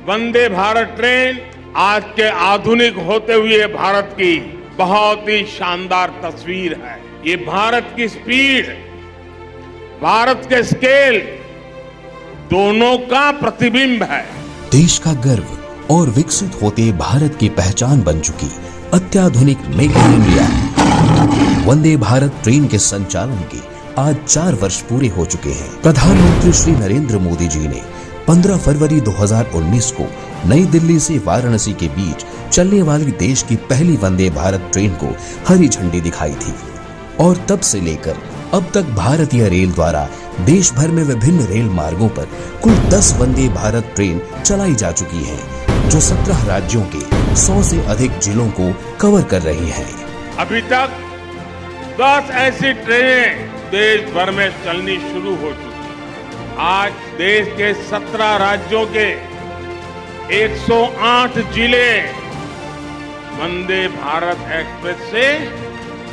वंदे Bharat train आज के आधुनिक होते हुए भारत की बहुत ही शानदार तस्वीर है। ये भारत की स्पीड, भारत के स्केल दोनों का प्रतिबिंब है। देश का गर्व और विकसित होते भारत की पहचान बन चुकी अत्याधुनिक make in India Vande Bharat train के संचालन के आज 4 वर्ष पूरे हो चुके हैं। प्रधानमंत्री श्री नरेंद्र मोदी जी ने 15 फरवरी 2019 को नई दिल्ली से वाराणसी के बीच चलने वाली देश की पहली वंदे भारत ट्रेन को हरी झंडी दिखाई थी और तब से लेकर अब तक भारतीय रेल द्वारा देश भर में विभिन्न रेल मार्गों पर कुल 10 वंदे भारत ट्रेन चलाई जा चुकी हैं, जो 17 राज्यों के 100 से अधिक जिलों को कवर कर रही हैं। अभी तक 10 ऐसी ट्रेनें देश भर में चलनी शुरू हो चुकी। आज देश के 17 राज्यों के 108 जिले वंदे भारत एक्सप्रेस से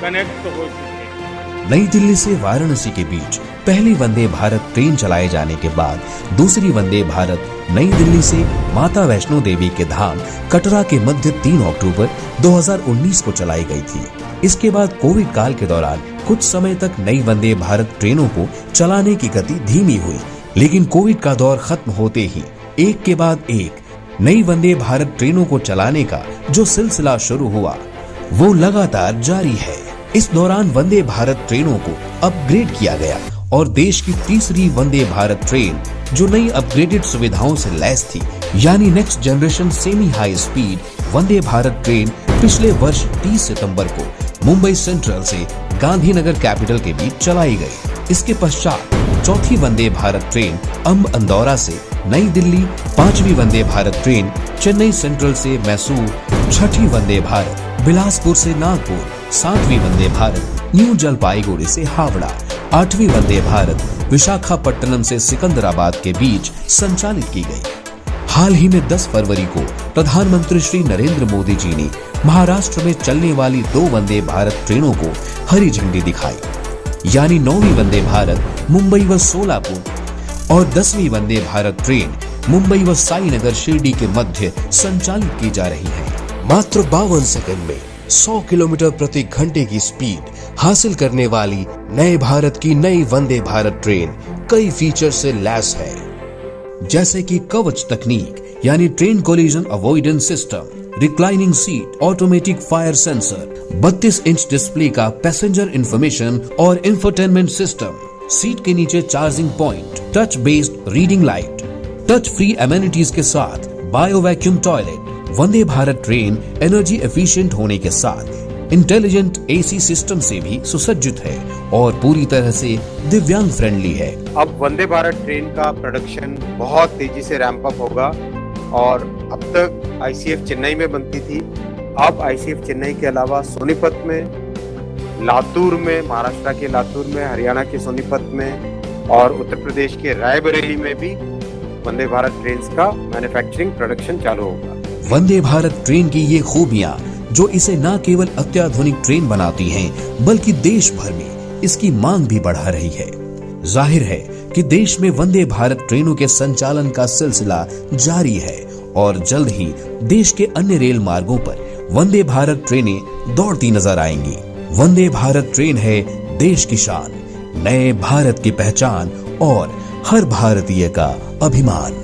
कनेक्ट हो चुके। नई दिल्ली से वाराणसी के बीच पहली वंदे भारत ट्रेन चलाए जाने के बाद दूसरी वंदे भारत नई दिल्ली से माता वैष्णो देवी के धाम कटरा के मध्य 3 अक्टूबर 2019 को चलाई गई थी। इसके बाद कोविड काल के दौरान कुछ समय तक नई वंदे भारत ट्रेनों को चलाने की गति धीमी हुई, लेकिन कोविड का दौर खत्म होते ही एक के बाद एक नई वंदे भारत ट्रेनों को चलाने का जो सिलसिला शुरू हुआ वो लगातार जारी है। इस दौरान वंदे भारत ट्रेनों को अपग्रेड किया गया और देश की तीसरी वंदे भारत ट्रेन जो नई अपग्रेडेड सुविधाओं से लैस थी, यानी next generation semi high speed Vande Bharat train पिछले वर्ष 30 सितंबर को मुंबई सेंट्रल से गांधीनगर कैपिटल के बीच चलाई गई। इसके पश्चात चौथी वंदे भारत ट्रेन अंब अंदौरा से नई दिल्ली, 5वीं वंदे भारत ट्रेन चेन्नई सेंट्रल से मैसूर, 6ठी वंदे भारत बिलासपुर से नागपुर, 7वीं वंदे भारत न्यू जलपाईगुड़ी से हावड़ा, 8वीं वंदे भारत विशाखापट्टनम से सिकंदराबाद के बीच संचालित की गई। हाल ही में 10 फरवरी को प्रधानमंत्री श्री नरेंद्र मोदी जी ने महाराष्ट्र में चलने वाली 2 वंदे भारत ट्रेनों को हरी झंडी दिखाई, यानी 9वीं वंदे भारत मुंबई व सोलापुर और 10वीं वंदे भारत ट्रेन मुंबई व साईनगर शिरडी के मध्य संचालित की जा रही है। मात्र 52 सेकंड में 100 किलोमीटर प्रति घंटे की स्पीड हासिल करने वाली नए भारत की नई वंदे भारत ट्रेन कई फीचर से लैस है, जैसे कि कवच तकनीक यानी train collision avoidance system, reclining seat, automatic fire sensor, 32 inch display का पैसेंजर इंफॉर्मेशन और इंफोटेनमेंट सिस्टम, सीट के नीचे charging point, touch based reading light, touch free amenities के साथ बायो वैक्यूम टॉयलेट। वंदे भारत ट्रेन एनर्जी एफिशिएंट होने के साथ intelligent AC system से भी सुसज्जित है और पूरी तरह से दिव्यांग फ्रेंडली है। अब वंदे भारत ट्रेन का प्रोडक्शन बहुत तेजी से रैंप अप होगा और अब तक आईसीएफ चेन्नई में बनती थी, अब आईसीएफ चेन्नई के अलावा सोनीपत में, लातूर में, महाराष्ट्र के लातूर में, हरियाणा के सोनीपत में और उत्तर प्रदेश के रायबरेली में भी वंदे भारत ट्रेन का मैन्युफैक्चरिंग प्रोडक्शन चालू होगा। वंदे भारत ट्रेन की ये खूबियां जो इसे न केवल अत्याधुनिक ट्रेन बनाती हैं, बल्कि देश भर में इसकी मांग भी बढ़ा रही है। जाहिर है कि देश में वंदे भारत ट्रेनों के संचालन का सिलसिला जारी है और जल्द ही देश के अन्य रेल मार्गों पर वंदे भारत ट्रेनें दौड़ती नजर आएंगी। वंदे भारत ट्रेन है देश की शान, नए भारत की पहचान और हर भारतीय का अभिमान।